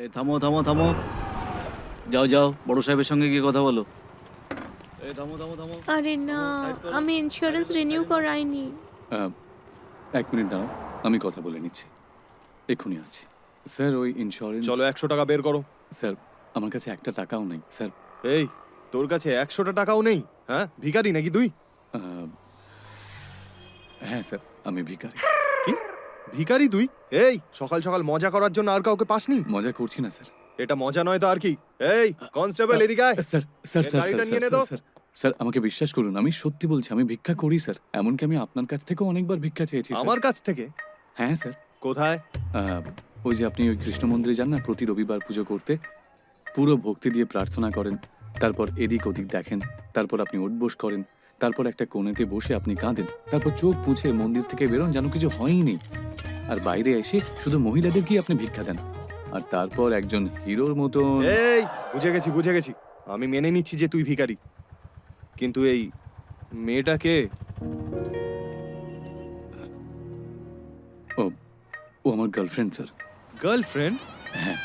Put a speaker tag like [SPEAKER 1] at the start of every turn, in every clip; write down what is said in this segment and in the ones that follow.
[SPEAKER 1] এই থামো থামো থামো, যাও যাও বড় সাহেবের সঙ্গে গিয়ে কথা বলো। এই থামো থামো থামো।
[SPEAKER 2] আরে না, আমি ইন্স্যুরেন্স রিনিউ করাইনি।
[SPEAKER 3] এক মিনিট দাঁড়াও, আমি কথা বলে নিচ্ছি, এক্ষুনি আসছি। স্যার ওই ইন্স্যুরেন্স।
[SPEAKER 4] চলো 100 টাকা বের করো।
[SPEAKER 3] স্যার আমার কাছে একটা টাকাও নেই স্যার।
[SPEAKER 4] এই তোর কাছে 100টা টাকাও নেই? হ্যাঁ, ভিখারি নাকি তুই?
[SPEAKER 3] হ্যাঁ স্যার, আমি ভিখারি।
[SPEAKER 4] কি ভিখারি তুই? এই সকাল সকাল মজা করার জন্য আর কাউকে পাসনি?
[SPEAKER 3] মজা করছি না স্যার।
[SPEAKER 4] এটা মজা নয় তো আর কি? এই কনস্টেবল এদিকে আয়।
[SPEAKER 3] স্যার স্যার
[SPEAKER 4] এ
[SPEAKER 3] স্যার
[SPEAKER 4] গাড়িটা
[SPEAKER 3] স্যার
[SPEAKER 4] নিয়ে নে তো।
[SPEAKER 3] স্যার স্যার স্যার আমাকে বিশ্বাস করুন, আমি সত্যি বলছি, আমি ভিক্ষা করি স্যার। এমনকি আমি আপনার কাছ থেকেও অনেকবার ভিক্ষা চেয়েছি স্যার।
[SPEAKER 4] আমার কাছ থেকে?
[SPEAKER 3] হ্যাঁ স্যার।
[SPEAKER 4] কোথায়?
[SPEAKER 3] ওই যে আপনি ওই কৃষ্ণ মন্দিরে যান না প্রতি রবিবার পুজো করতে, পুরো ভক্তি দিয়ে প্রার্থনা করেন, তারপর এদিক ওদিক দেখেন, তারপর আপনি উঠবোস করেন, তারপর একটা কোণেতে বসে আপনি কাঁদেন, তারপর চোখ মুছে মন্দির থেকে বেরোন যেন কিছু হয়নি, আর বাইরে এসে শুধু মহিলাদেরকেই আপনি ভিক্ষা দেন, আর তারপর একজন হিরোর মতন।
[SPEAKER 4] এই বুঝে গেছি, আমি মেনে নিচ্ছি যে তুই ভিখারি, কিন্তু এই মেয়েটাকে?
[SPEAKER 3] ও ও আমার গার্লফ্রেন্ড স্যার।
[SPEAKER 4] গার্লফ্রেন্ড?
[SPEAKER 3] হ্যাঁ।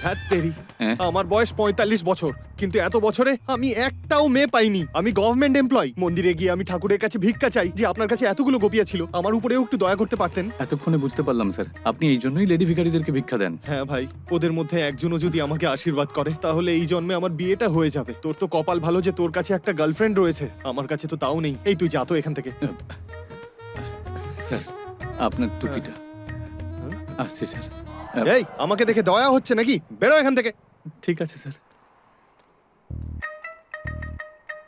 [SPEAKER 4] হ্যাঁ তেরি,
[SPEAKER 3] হ্যাঁ?
[SPEAKER 4] আমার বয়স 45 বছর, কিন্তু এত বছরে আমি একটাও মেয়ে পাইনি। আমি গভর্নমেন্ট এমপ্লয়। মন্দিরে গিয়ে আমি ঠাকুরের কাছে ভিক্ষা চাই যে আপনার কাছে এতগুলো গোপিয়া ছিল, আমার উপরেও একটু দয়া করতে পারতেন।
[SPEAKER 3] এতক্ষণে বুঝতে পারলাম স্যার, আপনি এই জন্যই লেডি ভিখারিদেরকে ভিক্ষা দেন।
[SPEAKER 4] হ্যাঁ ভাই, ওদের মধ্যে একজনও যদি আমাকে আশীর্বাদ করে তাহলে এই জন্মে আমার বিয়েটা হয়ে যাবে। তোর তো কপাল ভালো যে তোর কাছে একটা গার্লফ্রেন্ড রয়েছে, আমার কাছে তো তাও নেই। এই তুই যা তো এখান থেকে।
[SPEAKER 3] স্যার আপনার টুপিটা। আসছি স্যার।
[SPEAKER 4] এই আমাকে দেখে দয়া হচ্ছে নাকি? বেরো এখান থেকে।
[SPEAKER 3] ঠিক আছে স্যার।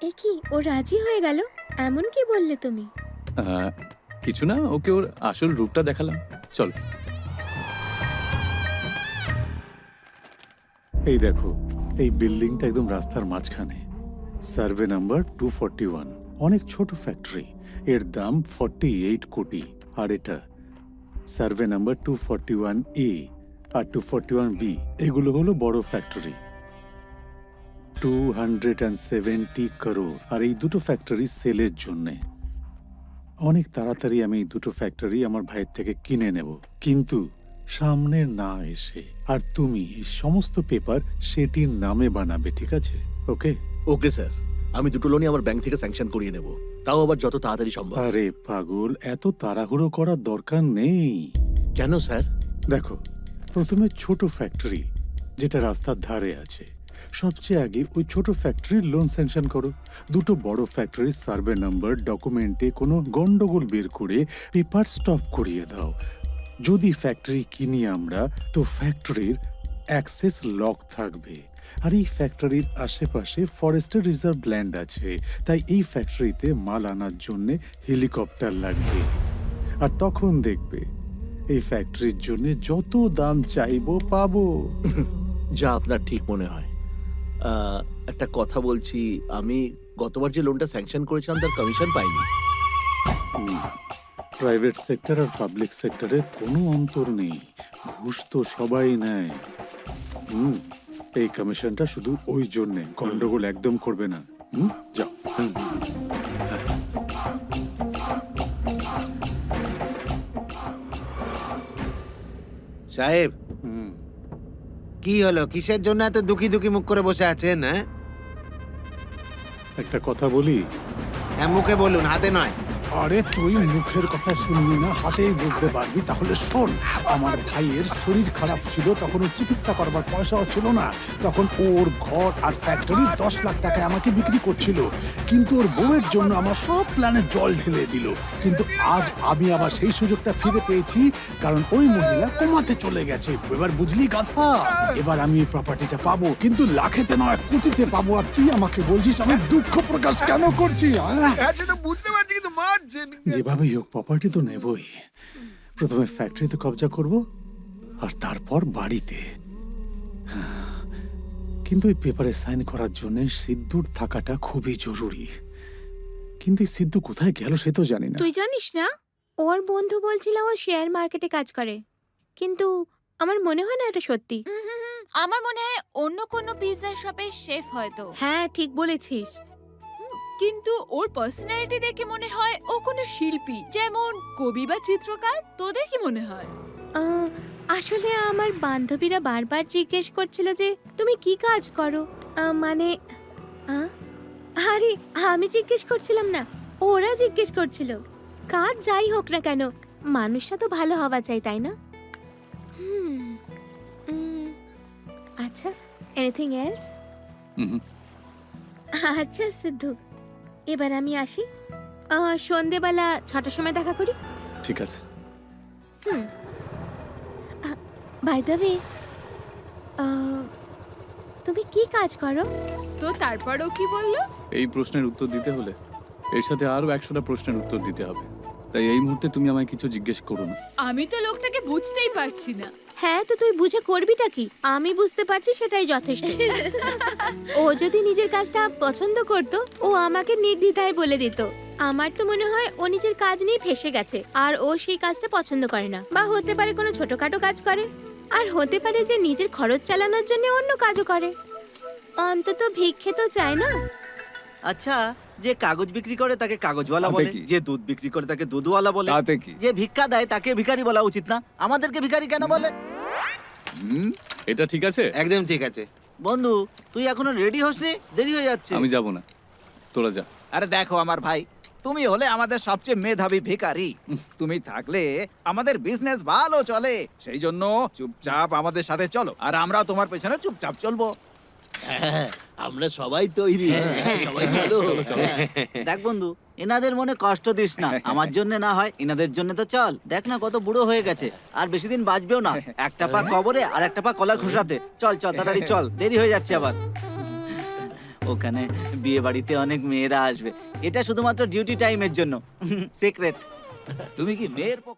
[SPEAKER 2] এ কি, ও রাজি হয়ে গেল? এমন কি বললে তুমি?
[SPEAKER 3] কিছু না, ওকে ওর আসল রূপটা দেখালাম। চল।
[SPEAKER 5] এই দেখো, এই বিল্ডিংটা একদম রাস্তার মাঝখানে, সার্ভে নাম্বার 241। অনেক ছোট ফ্যাক্টরি, এর দাম 48 কোটি। আর এটা সার্ভে নাম্বার 241A আর 241B, এগুলো হলো বড় ফ্যাক্টরি, 270 করোড়। আর এই দুটো ফ্যাক্টরি সেলের জন্যে। অনেক তাড়াতাড়ি আমি এই দুটো ফ্যাক্টরি আমার ভাইয়ের থেকে কিনে নেব, কিন্তু সামনে না এসে। আর তুমি এই সমস্ত পেপার সেটির নামে বানাবে, ঠিক আছে? ওকে?
[SPEAKER 6] ওকে স্যার, আমি দুটো লোনই আমার ব্যাংক থেকে স্যাংশন করিয়ে নেব, তাও আবার যত তাড়াতাড়ি সম্ভব।
[SPEAKER 5] আরে পাগল, এত তাড়াহুড়ো করার দরকার নেই।
[SPEAKER 6] কেন স্যার?
[SPEAKER 5] দেখো, প্রথমে ছোট ফ্যাক্টরি যেটা রাস্তার ধারে আছে, সবচেয়ে আগে ওই ছোট ফ্যাক্টরির লোন স্যাংশন করো। দুটো বড় ফ্যাক্টরির সার্ভে নাম্বার ডকুমেন্টে কোনো গন্ডগোল বের করে পেপার স্টপ করিয়ে দাও। যদি ফ্যাক্টরি কিনি আমরা, তো ফ্যাক্টরির অ্যাক্সেস লক থাকবে। আর এই ফ্যাক্টরির আশেপাশে ফরেস্টের রিজার্ভ ল্যান্ড আছে, তাই এই ফ্যাক্টরিতে মাল আনার জন্য হেলিকপ্টার লাগবে। আর তখন দেখবে এই ফ্যাক্টরির জন্য যত দাম চাইবো পাবো।
[SPEAKER 6] যা আপনার ঠিক মনে হয়। একটা কথা বলছি, আমি গতবার যে লোনটা স্যাংশন করেছিলাম তার কমিশন পাইনি।
[SPEAKER 5] প্রাইভেট সেক্টর আর পাবলিক সেক্টরের কোনো অন্তর নেই, ঘুষ তো সবাই নেয়। এই কমিশনটা শুধু ওই জন্যে, গন্ডগোল একদম করবে না। যাও।
[SPEAKER 7] সাহেব, কি হলো? কিসের জন্য এত দুঃখী দুঃখী মুখ করে বসে আছেন? হ্যাঁ,
[SPEAKER 5] একটা কথা বলি?
[SPEAKER 7] হ্যাঁ মুখে বলুন, হাতে নয়।
[SPEAKER 5] আরে তুই মুখের কথা শুনবি না, হাতেই বুঝতে পারবি। তাহলে শোন, আমার ভাইয়ের শরীর খারাপ ছিল, তখন ও চিকিৎসা করবার পয়সাও ছিল না। তখন ওর ঘর আর ফ্যাক্টরি 10 লাখ টাকায় আমাকে বিক্রি করছিল, কিন্তু ওর বউয়ের জন্য আমার সব প্ল্যানে জল ঢেলে দিল। কিন্তু আজ আমি আবার সেই সুযোগটা ফিরে পেয়েছি, কারণ ওই মহিলা কোমাতে চলে গেছে। এবার বুঝলি গাধা, এবার আমি এই প্রপার্টিটা পাবো, কিন্তু লাখেতে নয় কোটিতে পাবো। আর তুই আমাকে বলছিস আমি দুঃখ প্রকাশ কেন করছি?
[SPEAKER 7] বুঝতে পারছি, কিন্তু মারছেন।
[SPEAKER 5] যেভাবেই হোক প্রপার্টি তো নেবই। প্রথমে ফ্যাক্টরিতে কবজা করব, আর তারপর বাড়িতে। কিন্তু এই পেপারে সাইন করার জন্য সিদ্ধুর থাকাটা খুবই জরুরি। কিন্তু এই সিদ্ধু কোথায় গেল সে তো জানি না।
[SPEAKER 2] তুই জানিস না, ওর বন্ধু বলছিল ও শেয়ার মার্কেটে কাজ করে, কিন্তু আমার মনে হয় না এটা সত্যি।
[SPEAKER 8] আমার মনে হয় অন্য কোনো পিৎজা শপের শেফ হয়তো।
[SPEAKER 2] হ্যাঁ, ঠিক বলেছিস।
[SPEAKER 8] কিন্তু ওর পার্সোনালিটি দেখে মনে হয় ও কোনো শিল্পী, যেমন কবি বা চিত্রকার। তোদের কি মনে হয়?
[SPEAKER 2] আসলে আমার বান্ধবীরা বারবার জিজ্ঞেস করছিল যে তুমি কি কাজ করো, মানে আরে আমি জিজ্ঞেস করছিলাম না, ওরা জিজ্ঞেস করছিল। কাজ যাই হোক না কেন, মানুষটা তো ভালো হওয়া চাই, তাই না? আচ্ছা, এনিথিং এলস?
[SPEAKER 3] হুম।
[SPEAKER 2] আচ্ছা সিদ্ধু, এবার আমি আসি। সন্ধেবেলা 6টার সময় দেখা করি।
[SPEAKER 3] ঠিক আছে।
[SPEAKER 2] বাই দ্য ওয়ে, তুমি কি কাজ করো?
[SPEAKER 8] তো তারপরও কি বললো?
[SPEAKER 3] এই প্রশ্নের উত্তর দিতে হলে এর সাথে আরো 100টা প্রশ্নের উত্তর দিতে হবে, তাই এই মুহূর্তে তুমি আমায় কিছু জিজ্ঞেস করো না।
[SPEAKER 8] আমি তো লোকটাকে বুঝতেই পারছি না।
[SPEAKER 2] হ্যাঁ, তো তুই বুঝে করবিটা কি? আমি বুঝতে পারছি, সেটাই যথেষ্ট। ও যদি নিজের কাজটা পছন্দ করত, ও আমাকে নির্দ্বিধায় বলে দিত। আমার তো মনে হয় ও নিজের কাজ নিয়ে ফেসে গেছে, আর ও সেই কাজটা পছন্দ করে না। বা হতে পারে কোনো ছোটখাটো কাজ করে, আর হতে পারে যে নিজের খরচ চালানোর জন্য অন্য কাজও করে। অন্তত ভিক্ষে তো চায় না।
[SPEAKER 9] আচ্ছা, যে কাগজ বিক্রি করে তাকে কাগজওয়ালা
[SPEAKER 1] তাতে
[SPEAKER 9] বলে,
[SPEAKER 1] কি?
[SPEAKER 9] যে দুধ বিক্রি করে তাকে দুধওয়ালা বলে,
[SPEAKER 1] তাতে কি?
[SPEAKER 9] যে ভিক্ষা দেয় তাকে ভিখারি বলা উচিত না? আমাদেরকে ভিখারি কেন বলে?
[SPEAKER 3] এটা ঠিক আছে?
[SPEAKER 7] একদম ঠিক আছে।
[SPEAKER 9] বন্ধু, তুই এখনো রেডি হসনি? দেরি হয়ে যাচ্ছে।
[SPEAKER 3] আমি যাব না, তোরা যা।
[SPEAKER 10] আরে দেখো আমার ভাই, তুমি হলে আমাদের সবচেয়ে মেধাবী ভিখারি। তুমি থাকলে আমাদের বিজনেস ভালো চলে, সেই জন্য চুপচাপ আমাদের সাথে চলো, আর আমরাও তোমার পেছনে চুপচাপ চলবো।
[SPEAKER 6] হ্যাঁ, আমরা সবাই তৈরি। সবাই চলো।
[SPEAKER 9] দেখ বন্ধু, এনাদের মনে কষ্ট দিস না। আমার জন্য না হয়, এনাদের জন্য তো চল। দেখ না কত বুড়ো হয়ে গেছে, আর বেশি দিন বাঁচবেও না। একটা পা কবরে আর একটা পা কলার খোসাতে। চল চল, তাড়াতাড়ি চল, দেরি হয়ে যাচ্ছে আবার। ওখানে বিয়ে বাড়িতে অনেক মেয়েরা আসবে, এটা শুধুমাত্র ডিউটি টাইমের জন্য, সিক্রেট।
[SPEAKER 10] তুমি কি মেয়ের পক্ষ